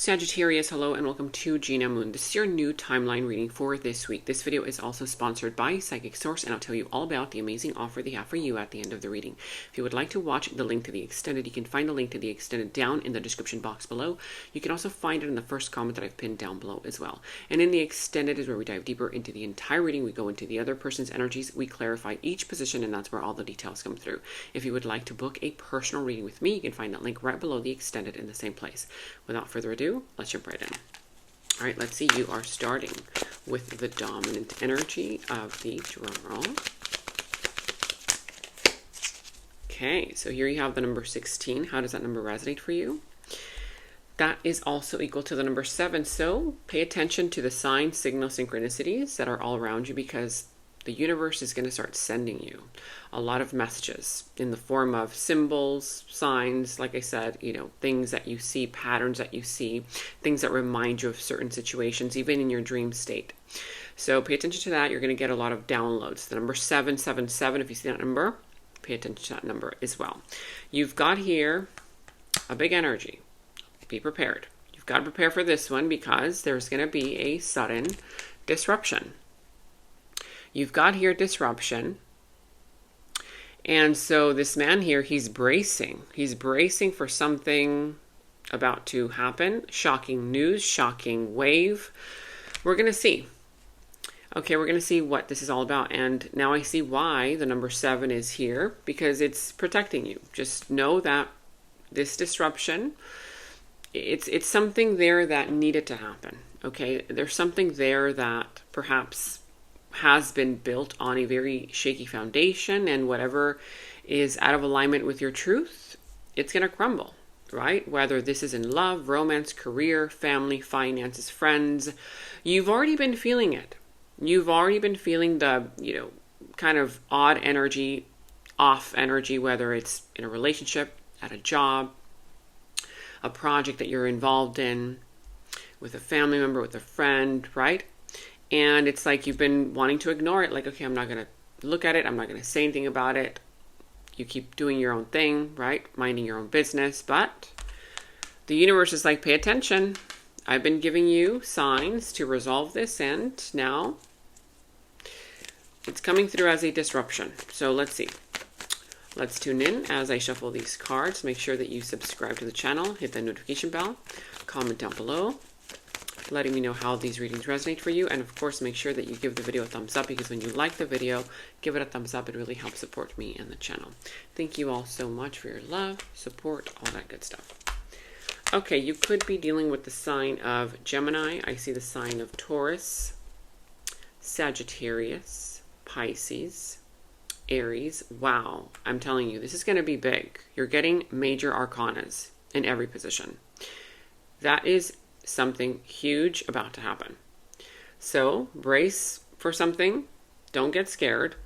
Sagittarius, hello and welcome to Gena Moon. This is your new timeline reading for this week. This video is also sponsored by Psychic Source, and I'll tell you all about the amazing offer they have for you at the end of the reading. If you would like to watch the link to the extended, you can find the link to the extended down in the description box below. You can also find it in the first comment that I've pinned down below as well. And in the extended is where we dive deeper into the entire reading. We go into the other person's energies, we clarify each position, and that's where all the details come through. If you would like to book a personal reading with me, you can find that link right below the extended in the same place. Without further ado, let's jump right in. All right, let's see. You are starting with the dominant energy of the drum roll. Okay, so here you have the number 16. How does that number resonate for you? That is also equal to the number 7. So pay attention to the signs, signals, synchronicities that are all around you, because the universe is going to start sending you a lot of messages in the form of symbols, signs, like I said, things that you see, patterns that you see, things that remind you of certain situations, even in your dream state. So pay attention to that. You're going to get a lot of downloads. The number 777, if you see that number, pay attention to that number as well. You've got here a big energy. Be prepared. You've got to prepare for this one because there's going to be a sudden disruption. You've got here disruption. And so this man here, he's bracing. He's bracing for something about to happen. Shocking news, shocking wave. We're going to see. Okay, we're going to see what this is all about. And now I see why the number 7 is here, because it's protecting you. Just know that this disruption, it's something there that needed to happen. Okay, there's something there that perhaps has been built on a very shaky foundation, and whatever is out of alignment with your truth, it's going to crumble, right? Whether this is in love, romance, career, family, finances, friends, you've already been feeling it. You've already been feeling the, kind of odd energy, off energy, whether it's in a relationship, at a job, a project that you're involved in, with a family member, with a friend, right? And it's like you've been wanting to ignore it. Like, okay, I'm not going to look at it. I'm not going to say anything about it. You keep doing your own thing, right? Minding your own business. But the universe is like, pay attention. I've been giving you signs to resolve this. And now it's coming through as a disruption. So let's see. Let's tune in as I shuffle these cards. Make sure that you subscribe to the channel. Hit the notification bell. Comment down below, letting me know how these readings resonate for you. And of course, make sure that you give the video a thumbs up, because when you like the video, give it a thumbs up. It really helps support me and the channel. Thank you all so much for your love, support, all that good stuff. Okay, you could be dealing with the sign of Gemini. I see the sign of Taurus, Sagittarius, Pisces, Aries. Wow, I'm telling you, this is going to be big. You're getting major arcanas in every position. That is something huge about to happen. So brace for something. Don't get scared.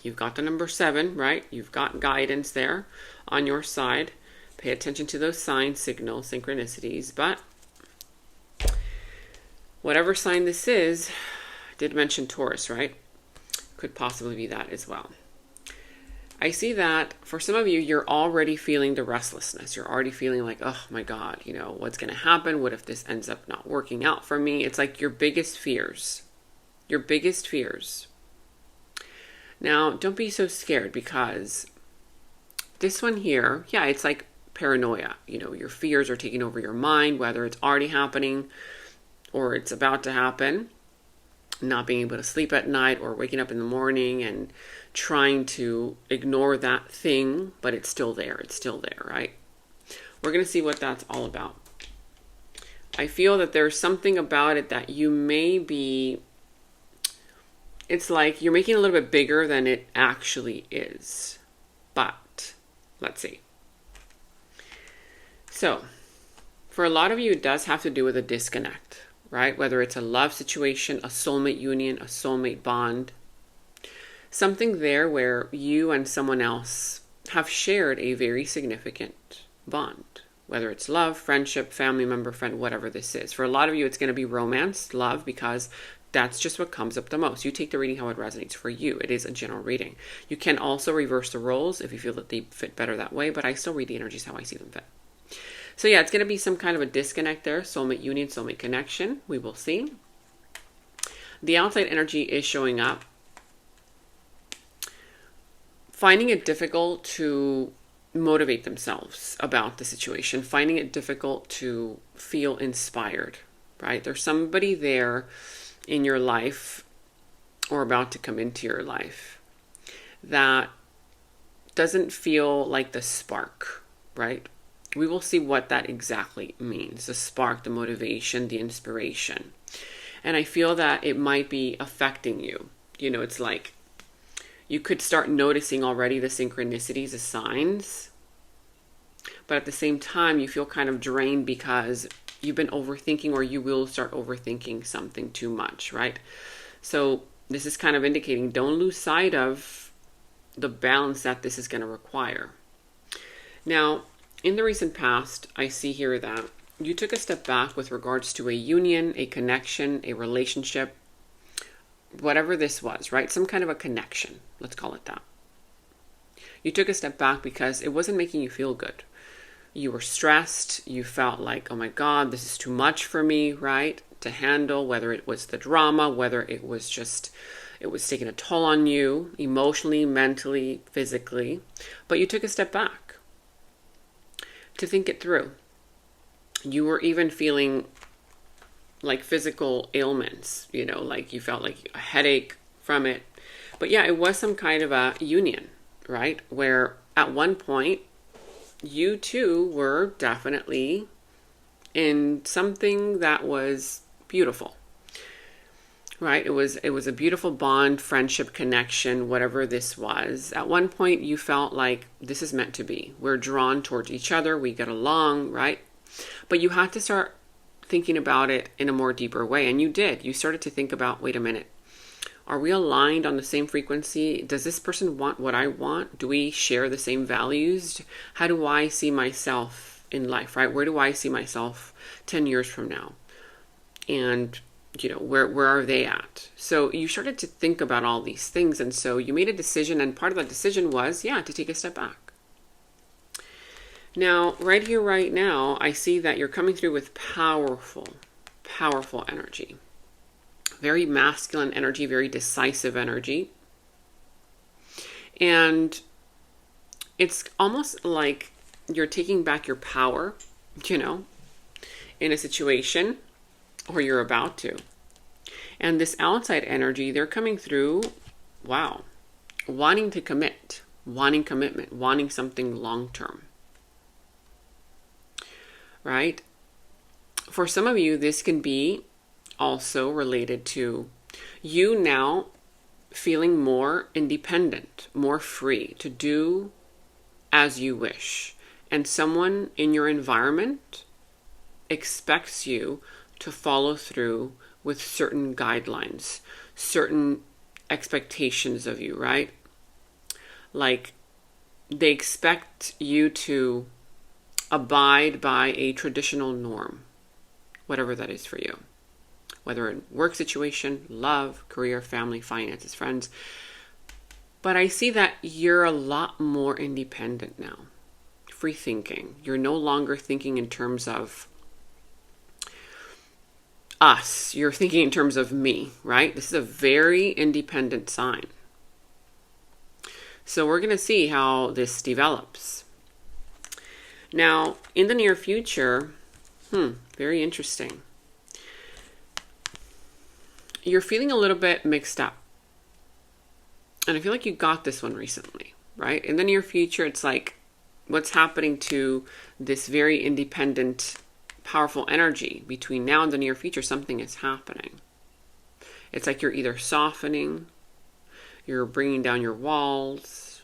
You've got the number 7, right? You've got guidance there on your side. Pay attention to those signs, signals, synchronicities. But whatever sign this is, I did mention Taurus, right? Could possibly be that as well. I see that for some of you, you're already feeling the restlessness. You're already feeling like, oh my God, what's going to happen? What if this ends up not working out for me? It's like your biggest fears. Your biggest fears. Now, don't be so scared, because this one here, yeah, it's like paranoia. Your fears are taking over your mind, whether it's already happening or it's about to happen. Not being able to sleep at night, or waking up in the morning and trying to ignore that thing, but it's still there. It's still there, right? We're going to see what that's all about. I feel that there's something about it that you may be, it's like you're making it a little bit bigger than it actually is. But let's see. So for a lot of you, it does have to do with a disconnect, right? Whether it's a love situation, a soulmate union, a soulmate bond, something there where you and someone else have shared a very significant bond, whether it's love, friendship, family member, friend, whatever this is. For a lot of you, it's going to be romance, love, because that's just what comes up the most. You take the reading how it resonates for you. It is a general reading. You can also reverse the roles if you feel that they fit better that way, but I still read the energies how I see them fit. So yeah, it's going to be some kind of a disconnect there. Soulmate union, soulmate connection. We will see. The outside energy is showing up. Finding it difficult to motivate themselves about the situation. Finding it difficult to feel inspired, right? There's somebody there in your life or about to come into your life that doesn't feel like the spark, right? We will see what that exactly means. The spark, the motivation, the inspiration. And I feel that it might be affecting you. You know, it's like you could start noticing already the synchronicities, the signs. But at the same time, you feel kind of drained because you've been overthinking, or you will start overthinking something too much, right? So this is kind of indicating don't lose sight of the balance that this is going to require. Now, in the recent past, I see here that you took a step back with regards to a union, a connection, a relationship, whatever this was, right? Some kind of a connection, let's call it that. You took a step back because it wasn't making you feel good. You were stressed. You felt like, oh my God, this is too much for me, right? To handle, whether it was the drama, whether it was just, it was taking a toll on you emotionally, mentally, physically. But you took a step back to think it through. You were even feeling like physical ailments, you know, like you felt like a headache from it. But yeah, it was some kind of a union, right? Where at one point, you two were definitely in something that was beautiful, right? It was a beautiful bond, friendship, connection, whatever this was. At one point, you felt like this is meant to be. We're drawn towards each other. We get along, right? But you had to start thinking about it in a more deeper way. And you did. You started to think about, wait a minute. Are we aligned on the same frequency? Does this person want what I want? Do we share the same values? How do I see myself in life, right? Where do I see myself 10 years from now? And, you know, where are they at? So you started to think about all these things. And so you made a decision. And part of that decision was, yeah, to take a step back. Now, right here, right now, I see that you're coming through with powerful, powerful energy. Very masculine energy, very decisive energy. And it's almost like you're taking back your power, you know, in a situation, or you're about to. And this outside energy, they're coming through, wow, wanting to commit, wanting commitment, wanting something long-term. Right? For some of you, this can be also related to you now feeling more independent, more free to do as you wish. And someone in your environment expects you to follow through with certain guidelines, certain expectations of you, right? Like they expect you to abide by a traditional norm, whatever that is for you. Whether in work situation, love, career, family, finances, friends. But I see that you're a lot more independent now. Free thinking. You're no longer thinking in terms of us. You're thinking in terms of me, right? This is a very independent sign. So we're going to see how this develops. Now, in the near future, very interesting. You're feeling a little bit mixed up. And I feel like you got this one recently, right? In the near future, it's like, what's happening to this very independent, powerful energy between now and the near future? Something is happening. It's like you're either softening, you're bringing down your walls,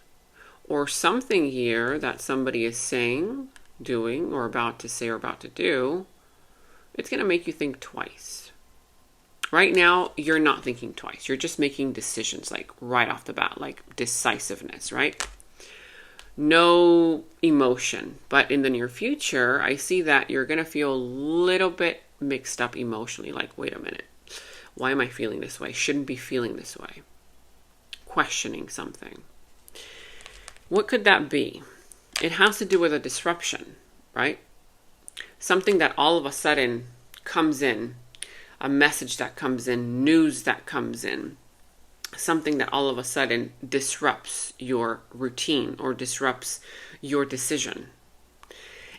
or something here that somebody is saying, doing, or about to say, or about to do, it's going to make you think twice. Right now, you're not thinking twice. You're just making decisions, like right off the bat, like decisiveness, right? No emotion. But in the near future, I see that you're going to feel a little bit mixed up emotionally. Like, wait a minute. Why am I feeling this way? Shouldn't be feeling this way. Questioning something. What could that be? It has to do with a disruption, right? something that all of a sudden comes in, a message that comes in, news that comes in, something that all of a sudden disrupts your routine or disrupts your decision.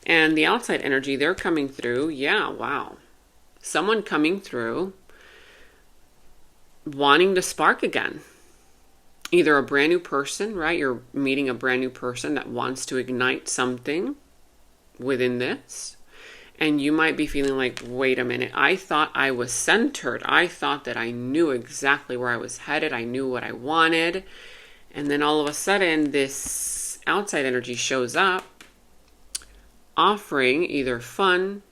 And the outside energy, they're coming through. Yeah, wow. Someone coming through wanting to spark again. Either a brand new person, right? You're meeting a brand new person that wants to ignite something within this. And you might be feeling like, wait a minute, I thought I was centered. I thought that I knew exactly where I was headed. I knew what I wanted. And then all of a sudden, this outside energy shows up, offering either fun,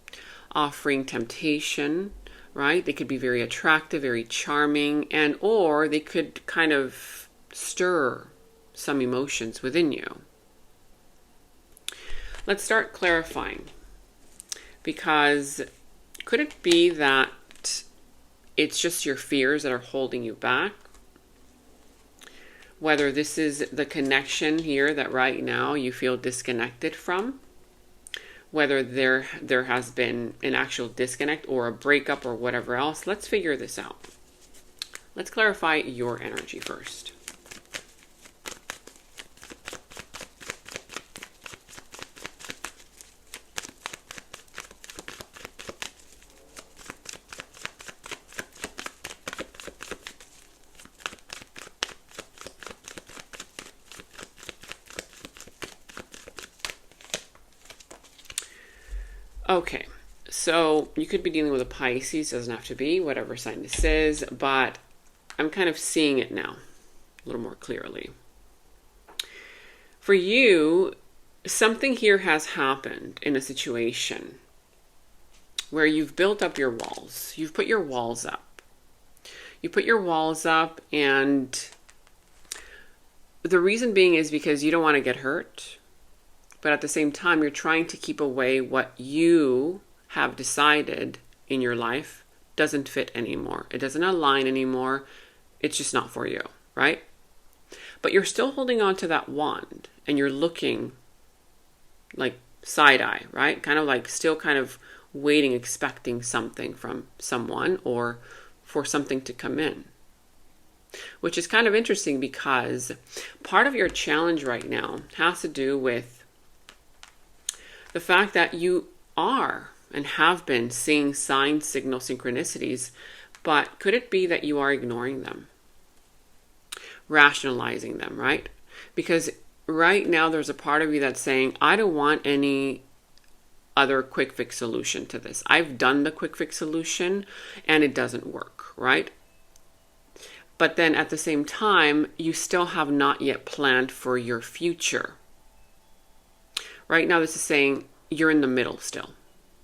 offering temptation, right? They could be very attractive, very charming, and or they could kind of stir some emotions within you. Let's start clarifying, because could it be that it's just your fears that are holding you back? Whether this is the connection here that right now you feel disconnected from, whether there has been an actual disconnect or a breakup or whatever else, let's figure this out. Let's clarify your energy first. Okay, so you could be dealing with a Pisces, doesn't have to be, whatever sign this is, but I'm kind of seeing it now a little more clearly. For you, something here has happened in a situation where you've built up your walls. You've put your walls up. You put your walls up, and the reason being is because you don't want to get hurt. But at the same time, you're trying to keep away what you have decided in your life doesn't fit anymore. It doesn't align anymore. It's just not for you, right? But you're still holding on to that wand, and you're looking like side eye, right? Kind of like still kind of waiting, expecting something from someone or for something to come in. Which is kind of interesting, because part of your challenge right now has to do with the fact that you are and have been seeing signs, signals, synchronicities, but could it be that you are ignoring them? Rationalizing them, right? Because right now there's a part of you that's saying, I don't want any other quick fix solution to this. I've done the quick fix solution and it doesn't work, right? But then at the same time, you still have not yet planned for your future. Right now, this is saying you're in the middle still,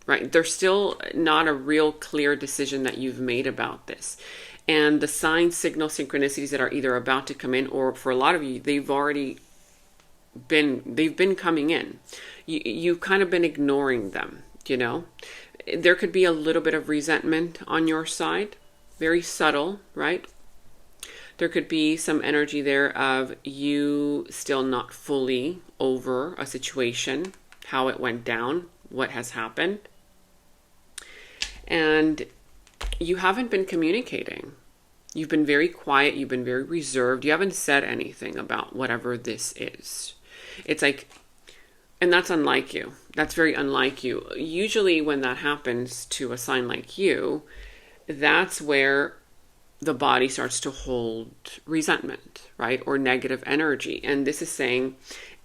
right? There's still not a real clear decision that you've made about this. And the signs, signals, synchronicities that are either about to come in, or for a lot of you, they've been coming in. You've kind of been ignoring them, you know? There could be a little bit of resentment on your side, very subtle, right? There could be some energy there of you still not fully over a situation, how it went down, what has happened. And you haven't been communicating. You've been very quiet. You've been very reserved. You haven't said anything about whatever this is. It's like, and that's unlike you. That's very unlike you. Usually when that happens to a sign like you, that's where the body starts to hold resentment, right? Or negative energy. And this is saying,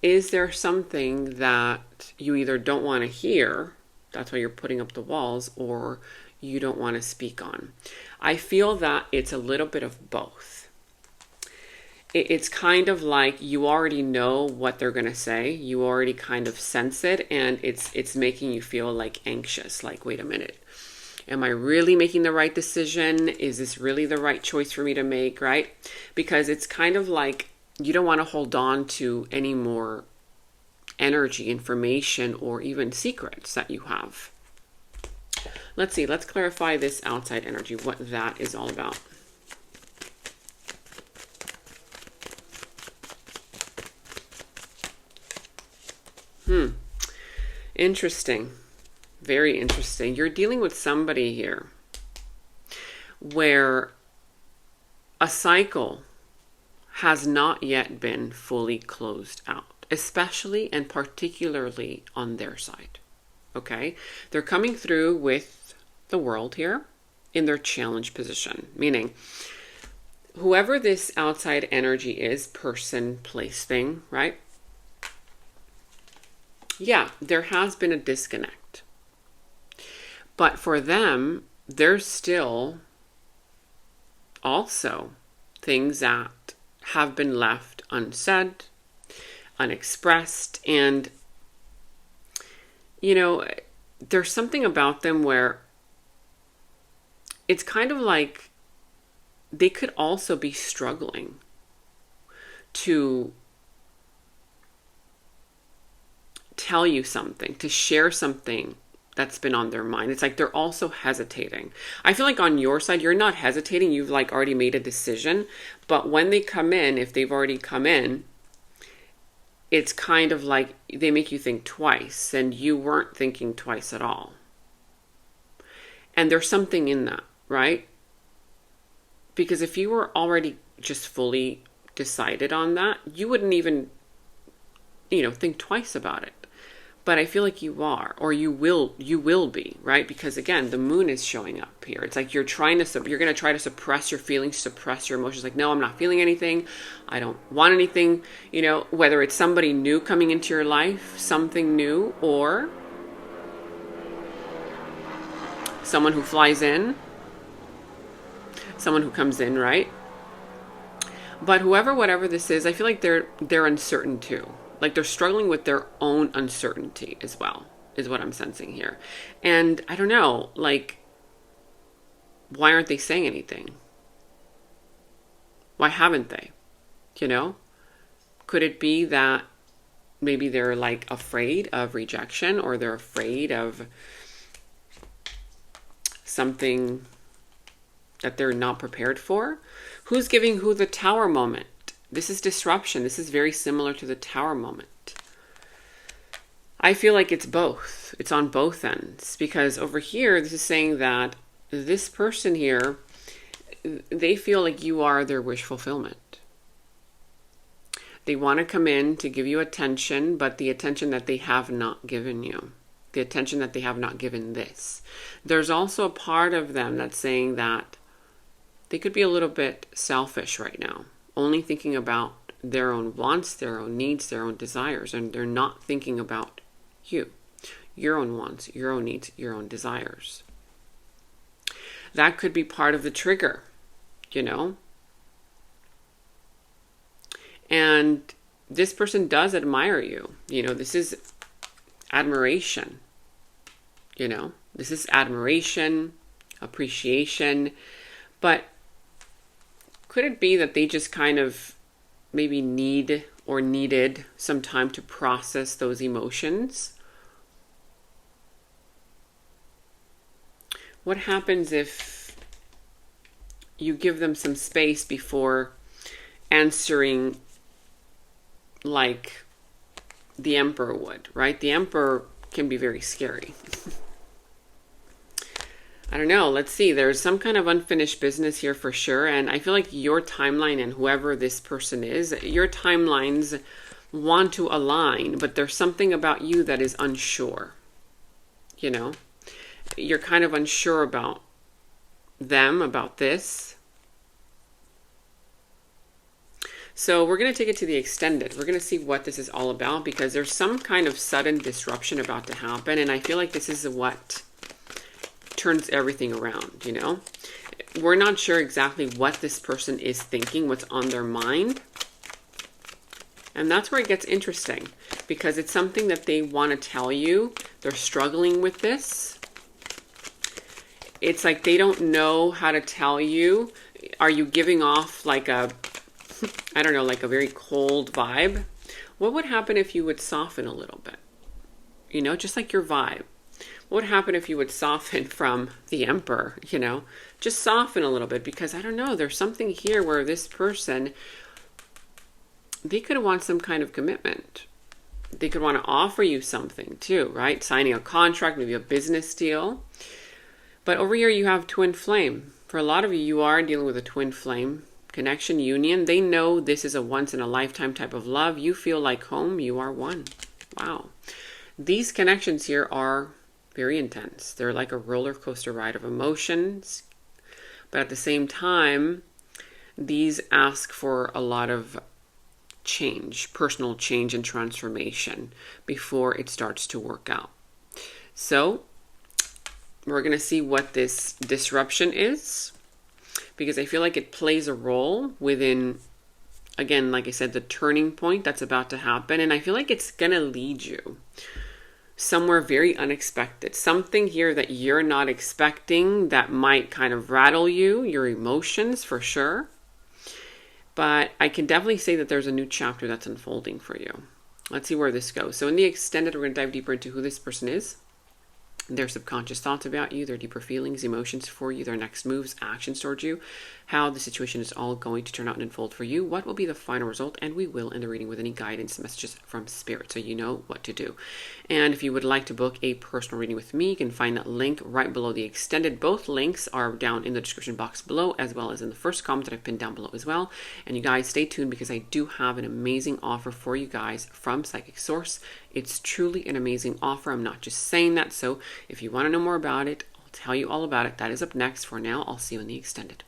is there something that you either don't want to hear, that's why you're putting up the walls, or you don't want to speak on? I feel that it's a little bit of both. It's kind of like you already know what they're going to say. You already kind of sense it, and it's making you feel like anxious, like, wait a minute. Am I really making the right decision? Is this really the right choice for me to make, right? Because it's kind of like you don't want to hold on to any more energy, information, or even secrets that you have. Let's see. Let's clarify this outside energy, what that is all about. Interesting. Very interesting. You're dealing with somebody here where a cycle has not yet been fully closed out, especially and particularly on their side. Okay? They're coming through with the world here in their challenge position, meaning whoever this outside energy is, person, place, thing, right? Yeah, there has been a disconnect. But for them, there's still also things that have been left unsaid, unexpressed, and, you know, there's something about them where it's kind of like they could also be struggling to tell you something, to share something that's been on their mind. It's like they're also hesitating. I feel like on your side, you're not hesitating. You've like already made a decision. But when they come in, if they've already come in, it's kind of like they make you think twice and you weren't thinking twice at all. And there's something in that, right? Because if you were already just fully decided on that, you wouldn't even, think twice about it. But I feel like you are, or you will be, right? Because again, the moon is showing up here. It's like you're going to try to suppress your feelings, suppress your emotions. Like, no, I'm not feeling anything. I don't want anything, whether it's somebody new coming into your life, something new, or someone who flies in, someone who comes in, right? But whatever this is, I feel like they're uncertain too. Like they're struggling with their own uncertainty as well, is what I'm sensing here. And I don't know, like, why aren't they saying anything? Why haven't they? Could it be that maybe they're like afraid of rejection, or they're afraid of something that they're not prepared for? Who's giving who the Tower moment? This is disruption. This is very similar to the Tower moment. I feel like it's both. It's on both ends. Because over here, this is saying that this person here, they feel like you are their wish fulfillment. They want to come in to give you attention, but the attention that they have not given you. The attention that they have not given this. There's also a part of them that's saying that they could be a little bit selfish right now. Only thinking about their own wants, their own needs, their own desires, and they're not thinking about you, your own wants, your own needs, your own desires. That could be part of the trigger, And this person does admire you. This is admiration. This is admiration, appreciation, but could it be that they just kind of maybe needed some time to process those emotions? What happens if you give them some space before answering like the Emperor would, right? The Emperor can be very scary. I don't know. Let's see. There's some kind of unfinished business here for sure. And I feel like your timeline and whoever this person is, your timelines want to align, but there's something about you that is unsure. You're kind of unsure about them, about this. So we're going to take it to the extended. We're going to see what this is all about, because there's some kind of sudden disruption about to happen. And I feel like this is what turns everything around, We're not sure exactly what this person is thinking, what's on their mind. And that's where it gets interesting, because it's something that they want to tell you. They're struggling with this. It's like they don't know how to tell you. Are you giving off like a very cold vibe? What would happen if you would soften a little bit? Just like your vibe. What would happen if you would soften from the Emperor, Just soften a little bit, because I don't know, there's something here where this person, they could want some kind of commitment. They could want to offer you something too, right? Signing a contract, maybe a business deal. But over here you have twin flame. For a lot of you, you are dealing with a twin flame connection, union. They know this is a once in a lifetime type of love. You feel like home. You are one. Wow. These connections here are very intense. They're like a roller coaster ride of emotions. But at the same time, these ask for a lot of change, personal change and transformation before it starts to work out. So we're going to see what this disruption is, because I feel like it plays a role within, again, like I said, the turning point that's about to happen. And I feel like it's going to lead you somewhere very unexpected. Something here that you're not expecting that might kind of rattle you, your emotions for sure. But I can definitely say that there's a new chapter that's unfolding for you. Let's see where this goes. So in the extended, we're going to dive deeper into who this person is, their subconscious thoughts about you, their deeper feelings, emotions for you, their next moves, actions towards you, how the situation is all going to turn out and unfold for you, what will be the final result, and we will end the reading with any guidance messages from Spirit so you know what to do. And if you would like to book a personal reading with me, you can find that link right below the extended. Both links are down in the description box below, as well as in the first comment that I've pinned down below as well. And you guys stay tuned, because I do have an amazing offer for you guys from Psychic Source. It's truly an amazing offer. I'm not just saying that. So if you want to know more about it, I'll tell you all about it. That is up next. For now, I'll see you in the extended.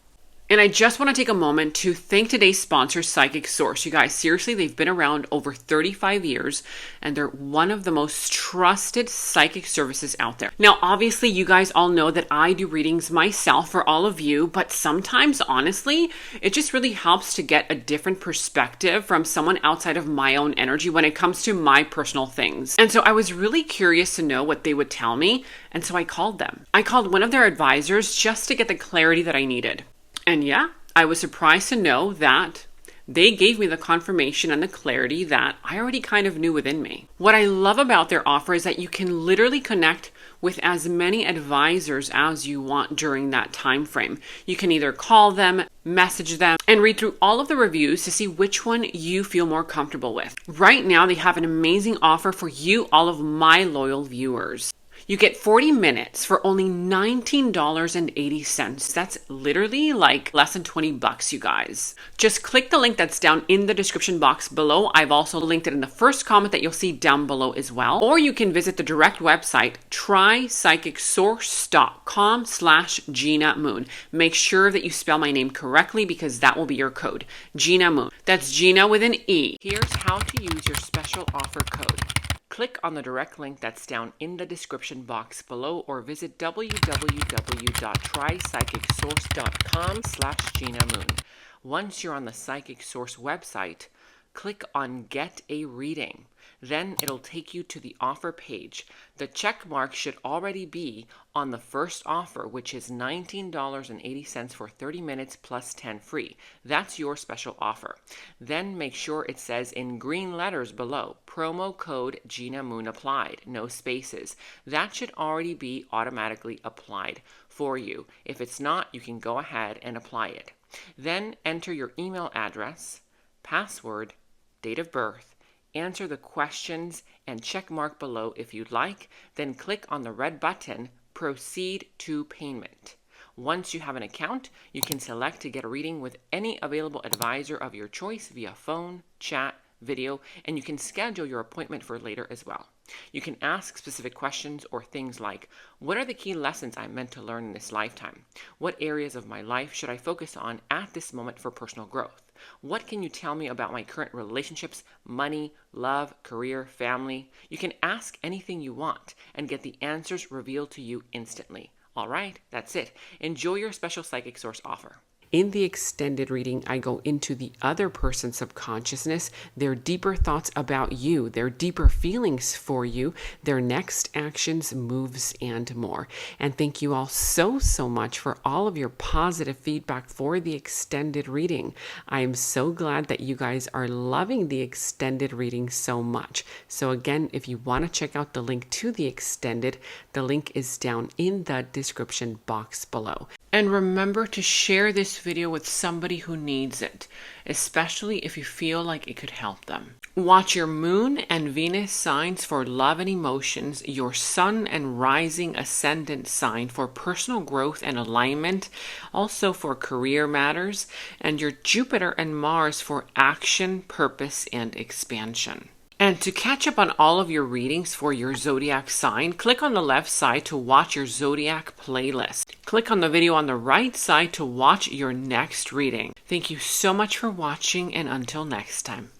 And I just want to take a moment to thank today's sponsor, Psychic Source. You guys, seriously, they've been around over 35 years, and they're one of the most trusted psychic services out there. Now, obviously, you guys all know that I do readings myself for all of you, but sometimes, honestly, it just really helps to get a different perspective from someone outside of my own energy when it comes to my personal things. And so I was really curious to know what they would tell me, and so I called them. I called one of their advisors just to get the clarity that I needed. And yeah, I was surprised to know that they gave me the confirmation and the clarity that I already kind of knew within me. What I love about their offer is that you can literally connect with as many advisors as you want during that time frame. You can either call them, message them, and read through all of the reviews to see which one you feel more comfortable with. Right now, they have an amazing offer for you, all of my loyal viewers. You get 40 minutes for only $19.80. That's literally like less than 20 bucks, you guys. Just click the link that's down in the description box below. I've also linked it in the first comment that you'll see down below as well. Or you can visit the direct website, trypsychicsource.com/Gena Moon. Make sure that you spell my name correctly, because that will be your code, Gena Moon. That's Gena with an E. Here's how to use your special offer code. Click on the direct link that's down in the description box below, or visit www.trypsychicsource.com/Gena Moon. Once you're on the Psychic Source website, click on Get a Reading. Then it'll take you to the offer page. The check mark should already be on the first offer, which is $19.80 for 30 minutes plus 10 free. That's your special offer. Then make sure it says in green letters below, promo code Gena Moon applied, no spaces. That should already be automatically applied for you. If it's not, you can go ahead and apply it. Then enter your email address, password, date of birth, answer the questions, and check mark below if you'd like. Then click on the red button, Proceed to Payment. Once you have an account, you can select to get a reading with any available advisor of your choice via phone, chat, video, and you can schedule your appointment for later as well. You can ask specific questions or things like, what are the key lessons I'm meant to learn in this lifetime? What areas of my life should I focus on at this moment for personal growth? What can you tell me about my current relationships, money, love, career, family? You can ask anything you want and get the answers revealed to you instantly. All right, that's it. Enjoy your special Psychic Source offer. In the extended reading, I go into the other person's subconsciousness, their deeper thoughts about you, their deeper feelings for you, their next actions, moves, and more. And thank you all so much for all of your positive feedback for the extended reading. I am so glad that you guys are loving the extended reading so much. So again, if you want to check out the link to the extended, the link is down in the description box below. And remember to share this video with somebody who needs it, especially if you feel like it could help them. Watch your moon and Venus signs for love and emotions, your sun and rising ascendant sign for personal growth and alignment, also for career matters, and your Jupiter and Mars for action, purpose, and expansion. And to catch up on all of your readings for your zodiac sign, click on the left side to watch your zodiac playlist. Click on the video on the right side to watch your next reading. Thank you so much for watching, and until next time.